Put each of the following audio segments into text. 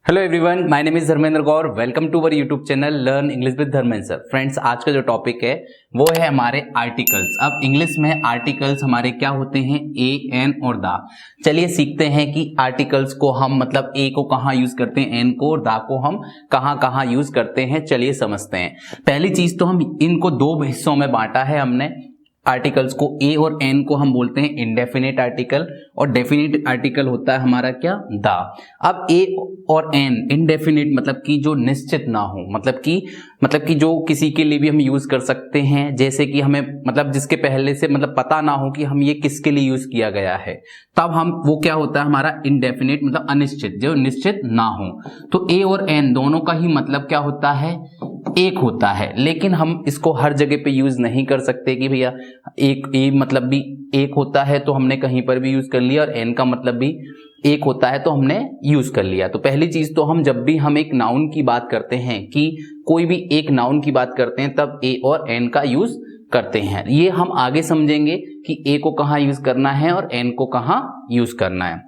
Hello everyone, my name is Dharmendra Gaur. Welcome to our YouTube channel learn English with Dharmendra sir. Friends, आज का जो topic है वो है हमारे आर्टिकल्स। अब इंग्लिश में आर्टिकल्स हमारे क्या होते हैं? ए, एन और दा। चलिए सीखते हैं कि आर्टिकल्स को हम मतलब ए को कहाँ यूज करते हैं, एन को, और दा को हम कहाँ कहाँ यूज करते हैं। चलिए समझते हैं। पहली चीज तो हम इनको दो हिस्सों में बांटा है हमने। आर्टिकल्स को ए और एन को हम बोलते हैं इंडेफिनिट आर्टिकल, और डेफिनिट आर्टिकल होता है हमारा क्या? दा। अब ए और एन इंडेफिनिट मतलब कि जो निश्चित ना हो, मतलब कि जो किसी के लिए भी हम यूज कर सकते हैं, जैसे कि हमें मतलब जिसके पहले से मतलब पता ना हो कि हम ये किसके लिए यूज किया गया है, तब हम वो क्या होता है हमारा इंडेफिनिट, मतलब अनिश्चित, जो निश्चित ना हो। तो ए और एन दोनों का ही मतलब क्या होता है? एक होता है। लेकिन हम इसको हर जगह पे यूज नहीं कर सकते कि भैया एक ए मतलब भी एक होता है तो हमने कहीं पर भी यूज कर लिया, और एन का मतलब भी एक होता है तो हमने यूज कर लिया। तो पहली चीज तो हम जब भी हम एक नाउन की बात करते हैं, कि कोई भी एक नाउन की बात करते हैं, तब ए और एन का यूज करते हैं। ये हम आगे समझेंगे कि ए को कहाँ यूज करना है और एन को कहाँ यूज करना है।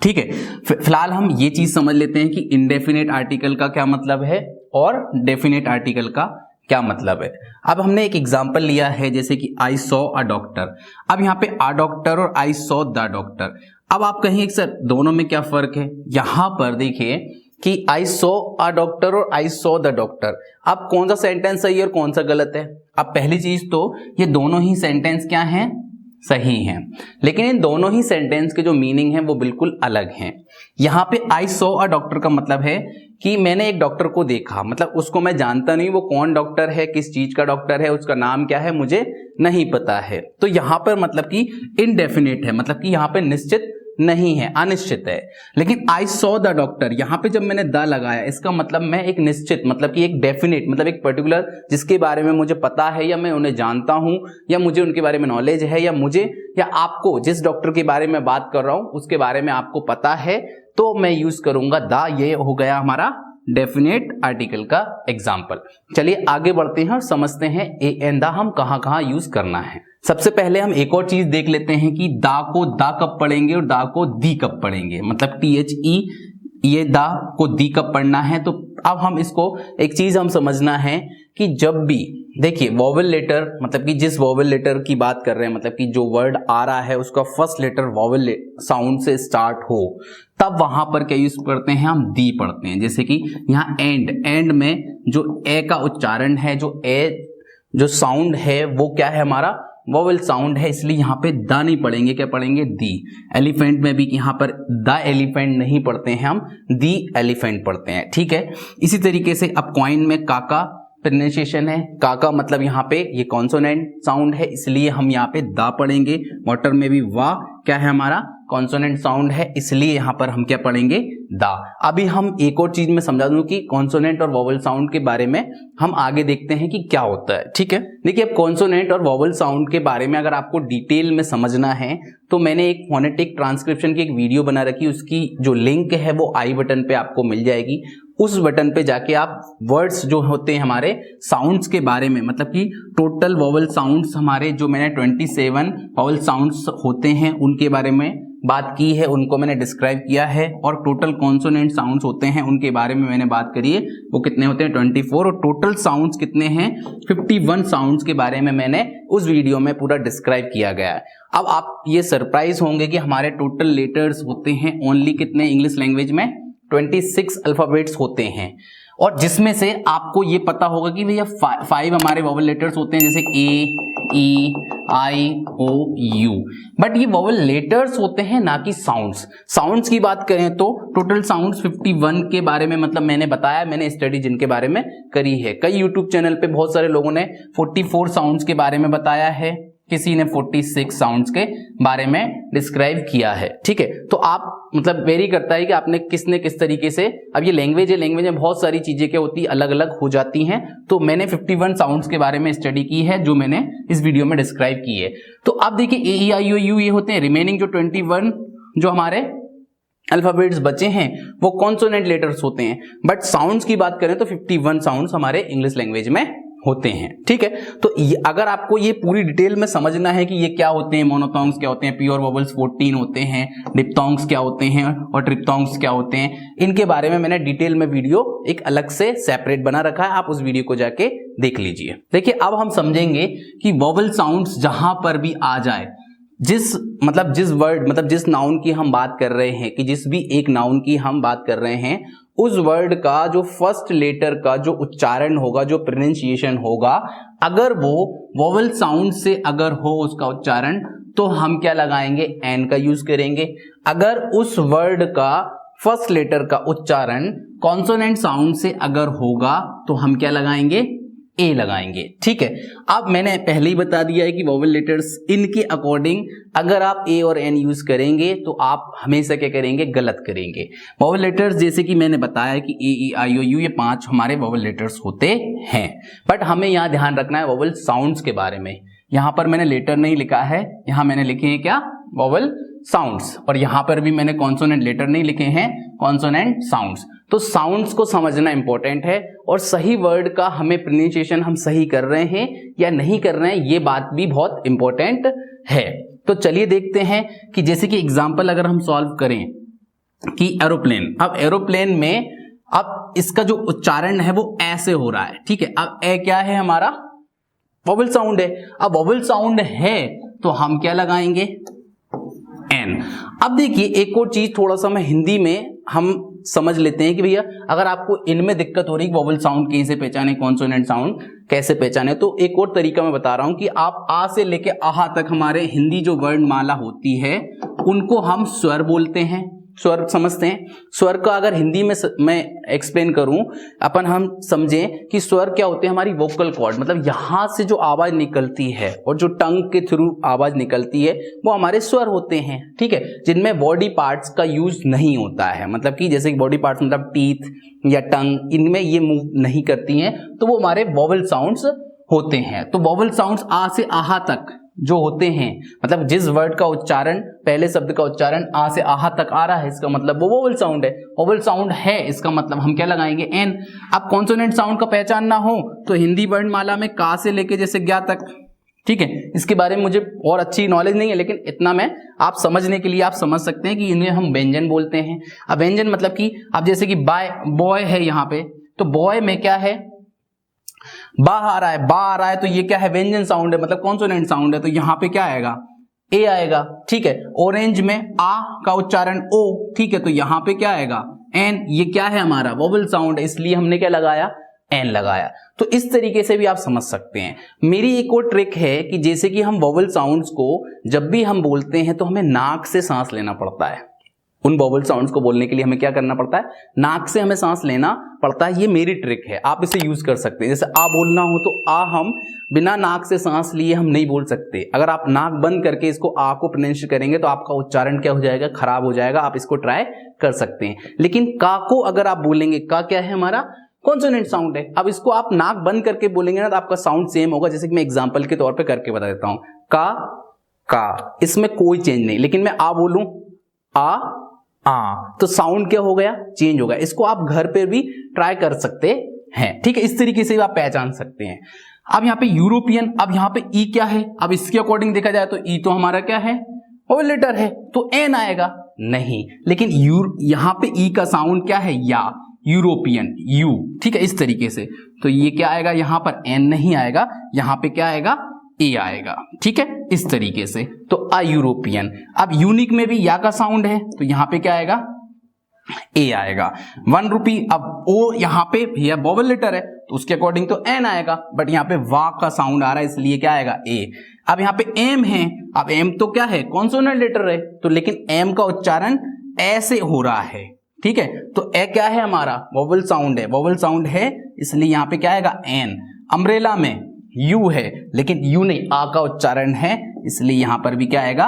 ठीक है, फिलहाल हम ये चीज समझ लेते हैं कि इंडेफिनिट आर्टिकल का क्या मतलब है और डेफिनेट आर्टिकल का क्या मतलब है। अब हमने एक एग्जांपल लिया है, जैसे कि आई सॉ अ डॉक्टर। अब यहाँ पे अ डॉक्टर और आई सॉ द डॉक्टर। अब आप कहेंगे सर दोनों में क्या फर्क है? यहां पर देखिए कि आई सॉ अ डॉक्टर और आई सॉ द डॉक्टर। अब कौन सा सेंटेंस सही है और कौन सा गलत है? अब पहली चीज तो ये दोनों ही सेंटेंस क्या हैं? सही हैं। लेकिन इन दोनों ही सेंटेंस के जो मीनिंग है वो बिल्कुल अलग हैं। यहां पे आई सॉ अ डॉक्टर का मतलब है कि मैंने एक डॉक्टर को देखा, मतलब उसको मैं जानता नहीं, वो कौन डॉक्टर है, किस चीज का डॉक्टर है, उसका नाम क्या है, मुझे नहीं पता है। तो यहां पर मतलब कि इनडेफिनिट है, मतलब कि यहां पे निश्चित नहीं है, अनिश्चित है। लेकिन आई सॉ द डॉक्टर, यहां पे जब मैंने द लगाया, इसका मतलब मैं एक निश्चित, मतलब कि एक डेफिनेट, मतलब एक पर्टिकुलर जिसके बारे में मुझे पता है, या मैं उन्हें जानता हूं, या मुझे उनके बारे में नॉलेज है, या मुझे या आपको जिस डॉक्टर के बारे में बात कर रहा हूं उसके बारे में आपको पता है, तो मैं यूज करूंगा द। ये हो गया हमारा डेफिनेट आर्टिकल का एग्जाम्पल। चलिए आगे बढ़ते हैं और समझते हैं ए एंड द हम कहां कहां यूज करना है। सबसे पहले हम एक और चीज देख लेते हैं कि दा को दा कब पढ़ेंगे और दा को दी कब पढ़ेंगे, मतलब THE, ये दा को दी कब पढ़ना है। तो अब हम इसको एक चीज हम समझना है कि जब भी देखिए वॉवेल लेटर, मतलब कि जिस वॉवेल लेटर की बात कर रहे हैं, मतलब कि जो वर्ड आ रहा है उसका फर्स्ट लेटर वॉवेल साउंड से स्टार्ट हो, तब वहां पर क्या यूज करते हैं? हम दी पढ़ते हैं। जैसे कि यहाँ एंड में जो ए का उच्चारण है, जो ए जो साउंड है वो क्या है हमारा? वोवेल साउंड है, इसलिए यहाँ पे द नहीं पढ़ेंगे, क्या पढ़ेंगे? दी। एलिफेंट में भी यहाँ पर द एलिफेंट नहीं पढ़ते हैं, हम दी एलिफेंट पढ़ते हैं। ठीक है, इसी तरीके से अब कॉइन में काका प्रोनाउंसिएशन है। काका मतलब यहाँ पे ये कॉन्सोनेंट साउंड है, इसलिए हम यहाँ पे दा पढ़ेंगे। वाटर में भी वा क्या है हमारा? कॉन्सोनेंट साउंड है, इसलिए यहाँ पर हम क्या पढ़ेंगे? दा। अभी हम एक और चीज में समझा दूं कि कॉन्सोनेंट और वोवेल साउंड के बारे में हम आगे देखते हैं कि क्या होता है। ठीक है, देखिए अब कॉन्सोनेंट और वोवेल साउंड के बारे में अगर आपको डिटेल में समझना है तो मैंने एक फोनेटिक ट्रांसक्रिप्शन की एक वीडियो बना रखी, उसकी जो लिंक है वो आई बटन पे आपको मिल जाएगी। उस बटन पे जाके आप वर्ड्स जो होते हैं हमारे साउंड्स के बारे में, मतलब कि टोटल वोवेल साउंड्स हमारे जो मैंने 27 वोवेल साउंड्स होते हैं उनके बारे में बात की है, उनको मैंने डिस्क्राइब किया है। और टोटल कॉन्सोनेंट साउंड्स होते हैं उनके बारे में मैंने बात करी है, वो कितने होते हैं? 24। और टोटल साउंड्स कितने हैं? 51 साउंड्स के बारे में मैंने उस वीडियो में पूरा डिस्क्राइब किया गया है। अब आप ये सरप्राइज होंगे कि हमारे टोटल लेटर्स होते हैं ओनली कितने? इंग्लिश लैंग्वेज में 26 अल्फाबेट्स होते हैं, और जिसमें से आपको ये पता होगा कि भैया 5 हमारे वोवेल लेटर्स होते हैं, जैसे A, E, I, O, U। But ये वोवेल लेटर्स होते हैं, ना कि साउंड्स। साउंड्स की बात करें तो टोटल साउंड्स 51 के बारे में मतलब मैंने बताया, मैंने स्टडी जिनके बारे में करी है। कई यूट्यूब चैनल पे बहुत सारे लोगों ने 44 साउंड्स के बारे में बताया है, किसी ने 46 साउंड्स के बारे में डिस्क्राइब किया है। ठीक है, तो आप मतलब वेरी करता है कि आपने किसने किस तरीके से, अब ये लैंग्वेज है, लैंग्वेज में बहुत सारी चीजें क्या होती है, अलग अलग हो जाती हैं। तो मैंने 51 साउंड्स के बारे में स्टडी की है जो मैंने इस वीडियो में डिस्क्राइब की है। तो अब देखिए A, E, I, O, U ये होते हैं। रिमेनिंग जो 21 जो हमारे अल्फाबेट्स बचे हैं वो कॉन्सोनेंट लेटर्स होते हैं। बट साउंड्स की बात करें तो 51 साउंड्स हमारे इंग्लिश लैंग्वेज में होते हैं। ठीक है, तो अगर आपको ये पूरी डिटेल में समझना है कि ये क्या होते हैं, मोनोथॉन्ग्स क्या होते हैं, प्योर वोवेल्स 14 होते हैं, डिप्थॉन्ग्स क्या होते हैं और ट्रिप्थॉन्ग्स क्या होते हैं, इनके बारे में मैंने डिटेल में वीडियो एक अलग से सेपरेट बना रखा है, आप उस वीडियो को जाके देख लीजिए। देखिए अब हम समझेंगे कि वोवेल साउंड्स जहां पर भी आ जाए, जिस वर्ड मतलब जिस नाउन की हम बात कर रहे हैं, कि जिस भी एक नाउन की हम बात कर रहे हैं, उस वर्ड का जो फर्स्ट लेटर का जो उच्चारण होगा, जो प्रोनाउंसिएशन होगा, अगर वो वोवेल साउंड से अगर हो उसका उच्चारण, तो हम क्या लगाएंगे, एन का यूज करेंगे। अगर उस वर्ड का फर्स्ट लेटर का उच्चारण कॉन्सोनेंट साउंड से अगर होगा, तो हम क्या लगाएंगे, ए लगाएंगे। ठीक है, अब मैंने पहले ही बता दिया है कि वोवेल लेटर्स इनके अकॉर्डिंग अगर आप ए और एन यूज करेंगे तो आप हमेशा क्या करेंगे, गलत करेंगे। वोवेल लेटर्स जैसे कि मैंने बताया कि ए ई आई ओ यू, ये 5 हमारे वोवेल लेटर्स होते हैं, बट हमें यहां ध्यान रखना है वोवेल साउंड्स के बारे में। यहां पर मैंने लेटर नहीं लिखा है, यहां मैंने लिखे हैं क्या, वोवेल साउंड्स, और यहां पर भी मैंने कॉन्सोनेंट लेटर नहीं लिखे हैं, कॉन्सोनेंट साउंड्स। तो साउंड्स को समझना इंपॉर्टेंट है, और सही वर्ड का हमें प्रोनाउंसिएशन हम सही कर रहे हैं या नहीं कर रहे हैं, ये बात भी बहुत इंपॉर्टेंट है। तो चलिए देखते हैं कि जैसे कि एग्जांपल अगर हम सॉल्व करें कि एरोप्लेन, अब एरोप्लेन में अब इसका जो उच्चारण है वो ऐसे हो रहा है। ठीक है, अब ए क्या है, हमारा वोवेल साउंड है। अब वोवेल साउंड है तो हम क्या लगाएंगे, एन। अब देखिए एक और चीज थोड़ा सा मैं हिंदी में हम समझ लेते हैं कि भैया अगर आपको इनमें दिक्कत हो रही है वोवेल साउंड कैसे पहचाने, कॉन्सोनेंट साउंड कैसे पहचाने, तो एक और तरीका मैं बता रहा हूं कि आप आ से लेके आहा तक हमारे हिंदी जो वर्णमाला होती है उनको हम स्वर बोलते हैं, स्वर समझते हैं। स्वर का अगर हिंदी में मैं एक्सप्लेन करूं, हम समझें कि स्वर क्या होते हैं, हमारी वोकल कॉर्ड, मतलब यहां से जो आवाज निकलती है और जो टंग के थ्रू आवाज निकलती है वो हमारे स्वर होते हैं। ठीक है, जिनमें बॉडी पार्ट्स का यूज नहीं होता है, मतलब कि जैसे बॉडी पार्ट्स मतलब टीथ या टंग, इनमें ये मूव नहीं करती हैं, तो वो हमारे वोवेल साउंड्स होते हैं। तो वोवेल साउंड्स आ से आहा तक जो होते हैं, मतलब जिस वर्ड का उच्चारण, पहले शब्द का उच्चारण आ से आहा तक आ रहा है, इसका मतलब वो वोवेल साउंड है। वोवेल साउंड है इसका मतलब हम क्या लगाएंगे, एन। अब कॉन्सोनेंट साउंड का पहचानना हो तो हिंदी वर्णमाला में का से लेके जैसे ज्ञा तक, ठीक है, इसके बारे में मुझे और अच्छी नॉलेज नहीं है, लेकिन इतना मैं आप समझने के लिए आप समझ सकते हैं कि इन्हें हम व्यंजन बोलते हैं। अब व्यंजन मतलब कि अब जैसे कि बॉय है यहाँ पे, तो बॉय में क्या है, बा आ रहा है, तो ये क्या है, व्यंजन साउंड है, मतलब कॉन्सोनेंट साउंड है, तो यहां पे क्या आएगा, ए आएगा। ठीक है, ऑरेंज में आ का उच्चारण ओ, ठीक है, तो यहां पे क्या आएगा, एन। ये क्या है, हमारा वोवेल साउंड है, इसलिए हमने क्या लगाया, एन लगाया। तो इस तरीके से भी आप समझ सकते हैं। मेरी एक और ट्रिक है कि जैसे कि हम वोवेल साउंड्स को जब भी हम बोलते हैं तो हमें नाक से सांस लेना पड़ता है। उन वोवेल साउंड्स को बोलने के लिए हमें क्या करना पड़ता है, नाक से हमें सांस लेना पड़ता है। ये मेरी ट्रिक है, आप इसे यूज कर सकते हैं। जैसे आ बोलना हो तो आ हम बिना नाक से सांस लिए हम नहीं बोल सकते। अगर आप नाक बंद करके इसको आ को प्रोनाउंस करेंगे तो आपका उच्चारण क्या हो जाएगा, खराब हो जाएगा। आप इसको ट्राई कर सकते हैं। लेकिन का को अगर आप बोलेंगे, का क्या है, हमारा कॉन्सोनेंट साउंड है। अब इसको आप नाक बंद करके बोलेंगे ना तो आपका साउंड सेम होगा। जैसे कि मैं एग्जांपल के तौर पे करके बता देता हूं, का, इसमें कोई चेंज नहीं। लेकिन मैं आ बोलूं, तो साउंड क्या हो गया, चेंज हो गया। इसको आप घर पे भी ट्राई कर सकते हैं। ठीक है, इस तरीके से आप पहचान सकते हैं। अब यहाँ पे यूरोपियन, अब यहाँ पे ई क्या है, अब इसके अकॉर्डिंग देखा जाए तो ई तो हमारा क्या है, वोवेल लेटर है, तो एन आएगा नहीं। लेकिन यहाँ पे ई का साउंड क्या है, या, यूरोपियन, यू। ठीक है, इस तरीके से तो ये क्या आएगा, यहां पर एन नहीं आएगा, यहां पे क्या आएगा, ए आएगा। ठीक है, इस तरीके से तो अ यूरोपियन। अब यूनिक में भी या का साउंड है तो यहां पे क्या आएगा, ए आएगा। 1 रुपी, अब ओ यहां पे भैया वोवेल लेटर है तो उसके अकॉर्डिंग तो एन आएगा, बट यहां पे वा का साउंड आ रहा है इसलिए क्या आएगा, ए। अब यहां पे एम है, अब एम तो क्या है, कॉन्सोनेंट लेटर है, तो लेकिन एम का उच्चारण ऐसे हो रहा है। ठीक है, तो ए क्या है, हमारा वोवेल साउंड है, वोवेल साउंड है इसलिए यहां पे क्या आएगा, एन। अम्ब्रेला में यू है, लेकिन यू नहीं, आ का उच्चारण है इसलिए यहां पर भी क्या आएगा,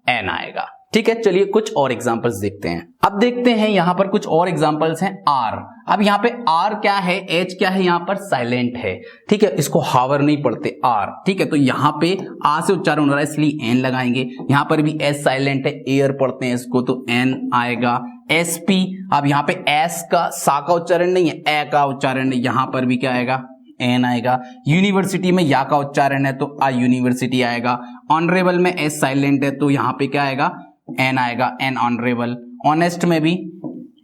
एन आएगा। ठीक है, चलिए कुछ और एग्जांपल्स देखते हैं। अब देखते हैं यहां पर कुछ और एग्जांपल्स हैं। आर, अब यहां पे आर क्या है, एच क्या है, यहां पर साइलेंट है। ठीक है, इसको हावर नहीं पढ़ते आर। ठीक है, तो यहां पे आ से उच्चारण हो रहा है इसलिए एन लगाएंगे। यहां पर भी एस साइलेंट है, एयर पढ़ते हैं इसको तो एन आएगा। एस पी, अब यहां पे एस का सा का उच्चारण नहीं है, ए का उच्चारण है, यहां पर भी क्या आएगा, एन आएगा। यूनिवर्सिटी में या का उच्चारण है तो आ यूनिवर्सिटी आएगा। ऑनरेबल में एस साइलेंट है तो यहाँ पे क्या आएगा, एन आएगा, एन ऑनरेबल। ऑनेस्ट में भी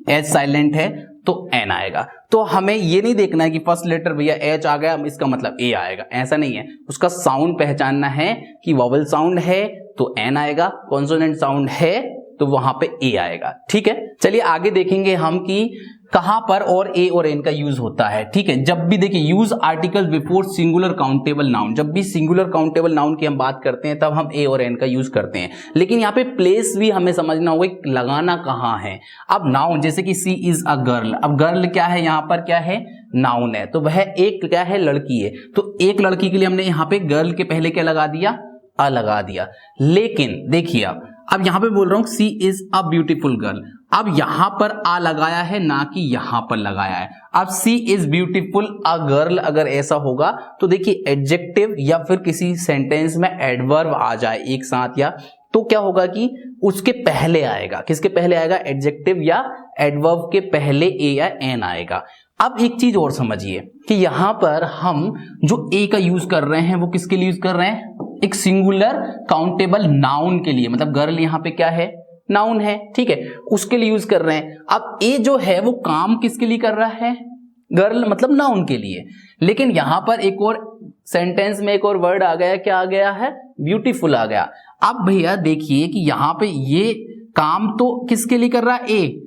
एच साइलेंट है तो एन आएगा। तो हमें ये नहीं देखना है कि फर्स्ट लेटर भैया एच आ गया इसका मतलब ए आएगा, ऐसा नहीं है। उसका साउंड पहचानना है कि वॉवल साउंड है तो एन आएगा, कॉन्सोनेंट साउंड है तो वहां पे ए आएगा। ठीक है, चलिए आगे देखेंगे हम कि कहां पर और ए और एन का यूज होता है। ठीक है, जब भी देखिए use article before singular countable noun, जब भी सिंगुलर काउंटेबल नाउन की हम बात करते हैं तब हम ए और एन का यूज करते हैं। लेकिन यहाँ पे प्लेस भी हमें समझना होगा कि लगाना कहाँ है। अब नाउन जैसे कि सी इज अ गर्ल, अब गर्ल क्या है, यहाँ पर क्या है, नाउन है, तो वह एक क्या है, लड़की है। तो एक लड़की के लिए हमने यहाँ पे गर्ल के पहले क्या लगा दिया, अ लगा दिया। लेकिन देखिए अब यहां पे बोल रहा हूं सी इज अ ब्यूटीफुल गर्ल, अब यहां पर आ लगाया है ना कि यहां पर लगाया है। अब सी इज ब्यूटीफुल अ गर्ल अगर ऐसा होगा तो देखिए एडजेक्टिव या फिर किसी सेंटेंस में एडवर्ब आ जाए एक साथ या, तो क्या होगा कि उसके पहले आएगा, किसके पहले आएगा, एडजेक्टिव या एडवर्ब के पहले ए या एन आएगा। अब एक चीज और समझिए कि यहां पर हम जो ए का यूज कर रहे हैं वो किसके लिए यूज कर रहे हैं, एक सिंगुलर काउंटेबल नाउन के लिए, मतलब गर्ल यहां पे क्या है, नाउन है। ठीक है, उसके लिए यूज कर रहे हैं। अब ए जो है वो काम किसके लिए कर रहा है, गर्ल मतलब नाउन के लिए। लेकिन यहां पर एक और सेंटेंस में एक और वर्ड आ गया, क्या आ गया है, ब्यूटीफुल आ गया। अब भैया देखिए कि यहां पे ये काम तो किसके लिए कर रहा है, ए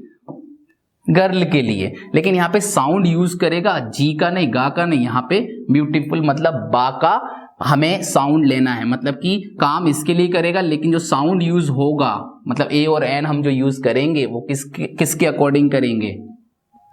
गर्ल के लिए, लेकिन यहाँ पे साउंड यूज करेगा जी का नहीं, गा का नहीं, यहाँ पे ब्यूटीफुल मतलब बा का हमें साउंड लेना है। मतलब कि काम इसके लिए करेगा लेकिन जो साउंड यूज होगा, मतलब ए और एन हम जो यूज करेंगे वो किसके अकॉर्डिंग करेंगे,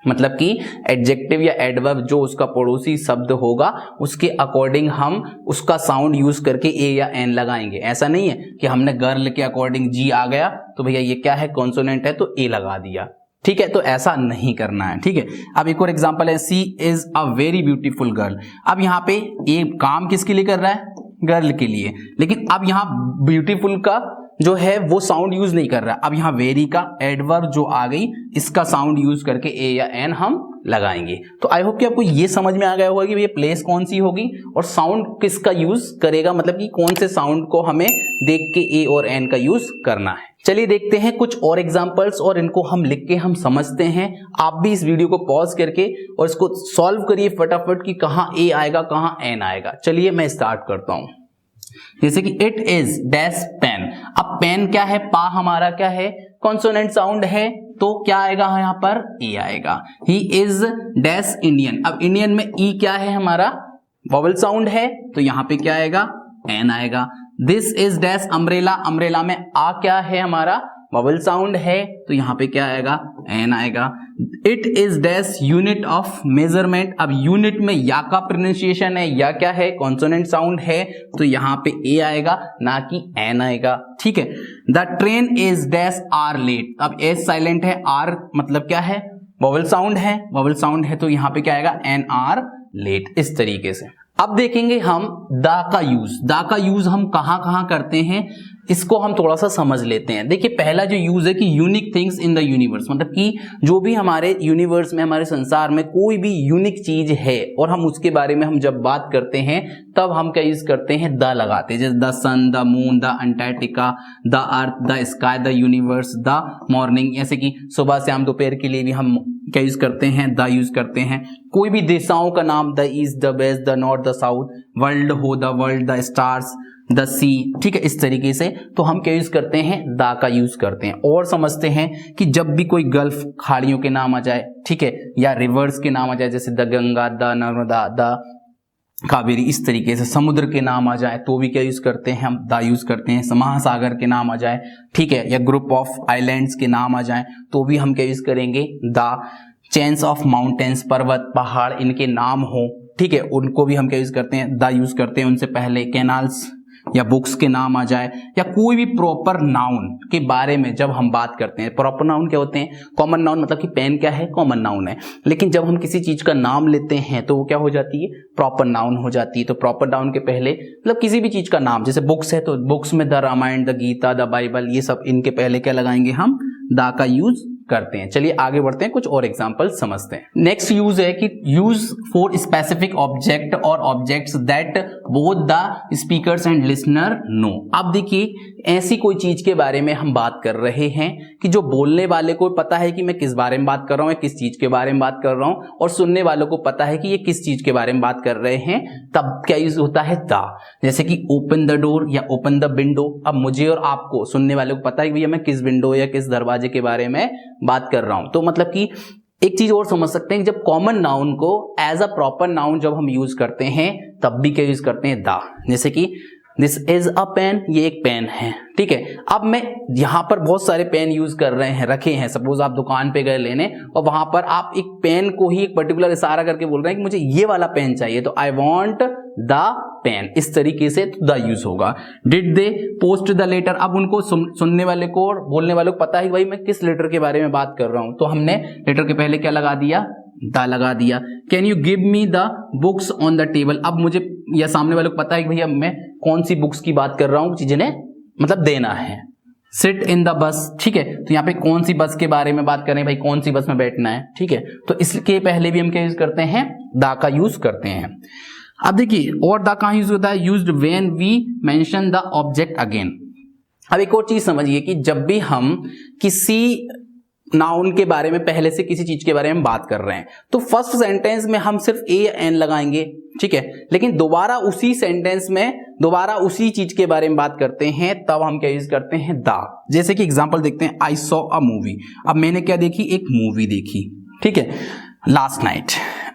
मतलब कि एडजेक्टिव या एडवर्ब जो उसका पड़ोसी शब्द होगा उसके अकॉर्डिंग हम उसका साउंड यूज करके ए या एन लगाएंगे। ऐसा नहीं है कि हमने गर्ल के अकॉर्डिंग जी आ गया तो भैया ये क्या है, कॉन्सोनेंट है तो ए लगा दिया। ठीक है, तो ऐसा नहीं करना है। ठीक है, अब एक और एग्जांपल है, she is a very beautiful girl. अब यहाँ पे ए काम किसके लिए कर रहा है, गर्ल के लिए, लेकिन अब यहाँ ब्यूटीफुल का जो है वो साउंड यूज नहीं कर रहा है। अब यहाँ वेरी का एडवर्ब जो आ गई इसका साउंड यूज करके ए या एन हम लगाएंगे। तो आई होप कि आपको ये समझ में आ गया होगा कि ये प्लेस कौन सी होगी और साउंड किसका यूज करेगा, मतलब कि कौन से साउंड को हमें देख के ए और एन का यूज करना है। चलिए देखते हैं कुछ और एग्जांपल्स और इनको हम लिख के हम समझते हैं। आप भी इस वीडियो को पॉज करके और इसको सॉल्व करिए फटाफट कि कहाँ ए आएगा कहाँ एन आएगा। चलिए मैं स्टार्ट करता हूं। जैसे कि इट इज डैश पेन, अब पेन क्या है, पा हमारा क्या है, कॉन्सोनेंट साउंड है तो क्या आएगा यहाँ पर, ए आएगा। ही इज डैश इंडियन, अब इंडियन में ई क्या है हमारा, वॉवल साउंड है तो यहाँ पे क्या आएगा, एन आएगा। This is dash umbrella, umbrella में आ क्या है हमारा, वॉवल साउंड है तो यहाँ पे क्या आएगा, एन आएगा। It is dash unit of measurement, अब यूनिट में या का प्रोनाउंसिएशन है, या क्या है, कॉन्सोनेंट साउंड है तो यहाँ पे ए आएगा ना कि एन आएगा। ठीक है, the train is dash hour late, अब एस साइलेंट है, आर मतलब क्या है, वॉवल साउंड है, वॉवल साउंड है तो यहाँ पे क्या आएगा, एन आर लेट। इस तरीके से अब देखेंगे हम दा का यूज, दा का यूज हम कहां कहां करते हैं इसको हम थोड़ा सा समझ लेते हैं। देखिए पहला जो यूज है कि unique things in the universe, मतलब कि जो भी हमारे यूनिवर्स में, हमारे संसार में कोई भी यूनिक चीज है और हम उसके बारे में हम जब बात करते हैं तब हम क्या यूज करते हैं, द लगाते हैं। जैसे the sun, the moon, the Antarctica, the earth, the sky, the universe, the morning, ऐसे कि सुबह शाम दोपहर के लिए भी हम क्या यूज करते हैं, द यूज करते हैं। कोई भी दिशाओं का नाम, the east, the west, the north, the south, world हो, the world, the stars, the sea. ठीक है, इस तरीके से तो हम क्या यूज करते हैं, दा का यूज करते हैं। और समझते हैं कि जब भी कोई गल्फ खाड़ियों के नाम आ जाए, ठीक है, या रिवर्स के नाम आ जाए, जैसे the Ganga, the Narmada, the Kaveri, इस तरीके से समुद्र के नाम आ जाए तो भी क्या यूज करते हैं, हम दा यूज करते हैं। महासागर के नाम आ जाए, ठीक है, या ग्रुप ऑफ आइलैंड्स के नाम आ जाए तो भी हम क्या यूज करेंगे, दा। चेन्स ऑफ माउंटेन्स, पर्वत पहाड़ इनके नाम हो, ठीक है, उनको भी हम क्या यूज करते हैं, दा यूज करते हैं। उनसे पहले कैनाल्स या बुक्स के नाम आ जाए, या कोई भी प्रॉपर नाउन के बारे में जब हम बात करते हैं। प्रॉपर नाउन क्या होते हैं, कॉमन नाउन, मतलब कि पेन क्या है, कॉमन नाउन है, लेकिन जब हम किसी चीज का नाम लेते हैं तो वो क्या हो जाती है, प्रॉपर नाउन हो जाती है। तो प्रॉपर नाउन के पहले मतलब किसी भी चीज का नाम, जैसे बुक्स है तो बुक्स में the Ramayana, the Gita, the Bible, ये सब इनके पहले क्या लगाएंगे हम, दा का यूज करते हैं। चलिए आगे बढ़ते हैं, कुछ और एग्जांपल समझते हैं। नेक्स्ट यूज है कि यूज फॉर स्पेसिफिक ऑब्जेक्ट और objects that both the speakers and listener know. अब देखिए ऐसी कोई चीज के बारे में हम बात कर रहे हैं कि जो बोलने वाले को पता है कि मैं किस बारे में बात कर रहा हूं, किस चीज के बारे में बात कर रहा हूं, और सुनने वालों को पता है कि ये किस चीज के बारे में बात कर रहे हैं, तब क्या यूज होता है द। जैसे कि ओपन द डोर या ओपन द विंडो। अब मुझे और आपको सुनने वालों को पता है कि भैया मैं किस विंडो या किस दरवाजे के बारे में बात कर रहा हूं। तो मतलब कि एक चीज और समझ सकते हैं कि जब कॉमन नाउन को एज अ प्रॉपर नाउन जब हम यूज करते हैं तब भी क्या यूज करते हैं द। जैसे कि दिस इज अ पेन, ये एक पेन है, ठीक है। अब मैं यहां पर बहुत सारे पेन यूज कर रहे हैं, रखे हैं। सपोज आप दुकान पे गए लेने और वहां पर आप एक पेन को ही एक पर्टिकुलर इशारा करके बोल रहे हैं कि मुझे ये वाला पेन चाहिए, तो आई वॉन्ट द पेन, इस तरीके से द यूज होगा। Did they post the letter. अब उनको सुनने वाले को और बोलने वाले को पता है कि भाई मैं किस लेटर के बारे में बात कर रहा हूं, तो हमने लेटर के पहले क्या लगा दिया, द लगा दिया। Can you give me the books on the table. अब मुझे या सामने वाले को पता है कि भैया मैं कौन सी बुक्स की बात कर रहा हूं, जिन्हें मतलब देना है। सिट इन द बस, ठीक है, तो यहाँ पे कौन सी बस के बारे में बात कर रहे हैं, भाई कौन सी बस में बैठना है, ठीक है। तो इसके पहले भी हम क्या यूज करते हैं, द का यूज करते हैं। अब देखिए और द कहां यूज होता है, used when we mention the object again. अब एक और चीज समझिए कि जब भी हम किसी नाउन के बारे में पहले से किसी चीज के बारे में बात कर रहे हैं तो फर्स्ट सेंटेंस में हम सिर्फ ए या एन लगाएंगे, ठीक है, लेकिन दोबारा उसी सेंटेंस में दोबारा उसी चीज के बारे में बात करते हैं तब हम क्या यूज करते हैं द। जैसे कि एग्जांपल देखते हैं, आई सॉ अ मूवी। अब मैंने क्या देखी, एक मूवी देखी, ठीक है, लास्ट नाइट।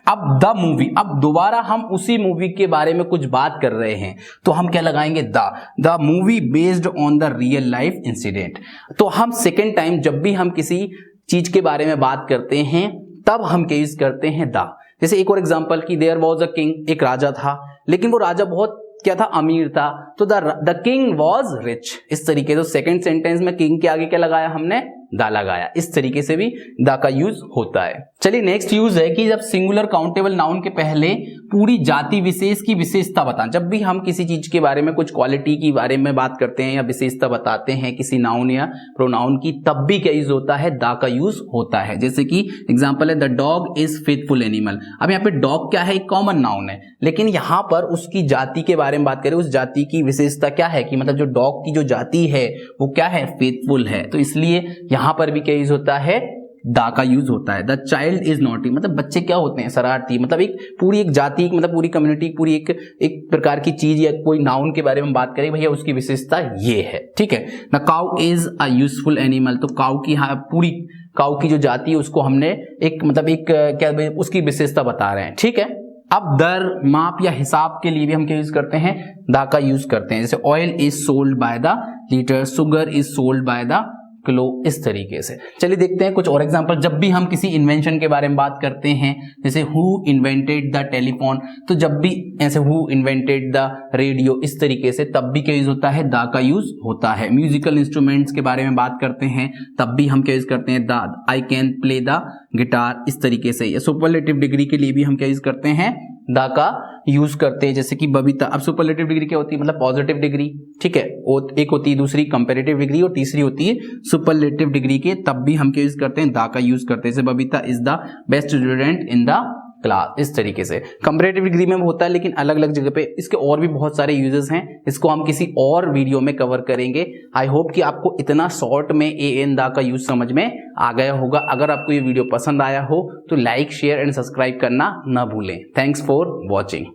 अब द मूवी, अब दोबारा हम उसी मूवी के बारे में कुछ बात कर रहे हैं तो हम क्या लगाएंगे the movie based on the real life incident. तो हम सेकेंड टाइम जब भी हम किसी चीज के बारे में बात करते हैं तब हम क्या यूज करते हैं द। जैसे एक और एग्जांपल की देयर वॉज अ किंग, एक राजा था लेकिन वो राजा बहुत क्या था, अमीर था, तो द किंग वॉज रिच, इस तरीके से सेकेंड सेंटेंस में किंग के आगे क्या लगाया हमने, द लगाया। इस तरीके से भी द का यूज होता है। चलिए नेक्स्ट यूज है कि जब सिंगुलर काउंटेबल नाउन के पहले पूरी जाति विशेष की विशेषता बताएं। जब भी हम किसी चीज के बारे में कुछ क्वालिटी के बारे में बात करते हैं या विशेषता बताते हैं किसी नाउन या प्रोनाउन की, तब भी क्या यूज होता है, द का यूज होता है। जैसे कि एग्जांपल है the dog is faithful animal. अब यहाँ पे डॉग क्या है, एक कॉमन नाउन है, लेकिन यहाँ पर उसकी जाति के बारे में बात करें, उस जाति की विशेषता क्या है कि मतलब जो डॉग की जो जाति है वो क्या है, फेथफुल है। तो इसलिए यहां पर भी क्या यूज होता है, द का यूज होता है। द चाइल्ड इज नॉटी, मतलब बच्चे क्या होते हैं, शरारती। मतलब एक पूरी एक जाति, मतलब पूरी कम्युनिटी, पूरी एक प्रकार की चीज या कोई नाउन के बारे में बात करें भैया उसकी विशेषता ये है, ठीक है। The cow is a useful animal, तो काउ की पूरी काउ की जो जाति है उसको हमने एक मतलब एक क्या उसकी विशेषता बता रहे हैं, ठीक है। अब दर, माप या हिसाब के लिए भी हम क्या यूज करते हैं, द का यूज करते हैं। जैसे oil is sold by the litre, sugar is sold by the kilo, इस तरीके से। चलिए देखते हैं कुछ और एग्जांपल। जब भी हम किसी इन्वेंशन के बारे में बात करते हैं, जैसे हु इन्वेंटेड द टेलीफोन, तो जब भी ऐसे हु इन्वेंटेड द रेडियो, इस तरीके से तब भी क्या यूज होता है, द का यूज होता है। म्यूजिकल इंस्ट्रूमेंट्स के बारे में बात करते हैं तब भी हम क्या यूज करते हैं, the. I can play the guitar, इस तरीके से। या सुपरलेटिव डिग्री के लिए भी हम क्या यूज करते हैं, द का यूज करते हैं। जैसे कि बबीता, अब सुपरलेटिव डिग्री क्या होती है, मतलब पॉजिटिव डिग्री, ठीक है, एक होती है दूसरी कंपैरेटिव डिग्री और तीसरी होती है सुपरलेटिव डिग्री के, तब भी हम क्या यूज करते हैं, द का यूज करते हैं। जैसे Babita is the best student in the class, इस तरीके से। कंपैरेटिव डिग्री में होता है लेकिन अलग अलग जगह पे। इसके और भी बहुत सारे यूजेस हैं, इसको हम किसी और वीडियो में कवर करेंगे। आई होप कि आपको इतना शॉर्ट में ए एन द का यूज समझ में आ गया होगा। अगर आपको ये वीडियो पसंद आया हो तो लाइक, शेयर एंड सब्सक्राइब करना ना भूलें। Thanks for watching.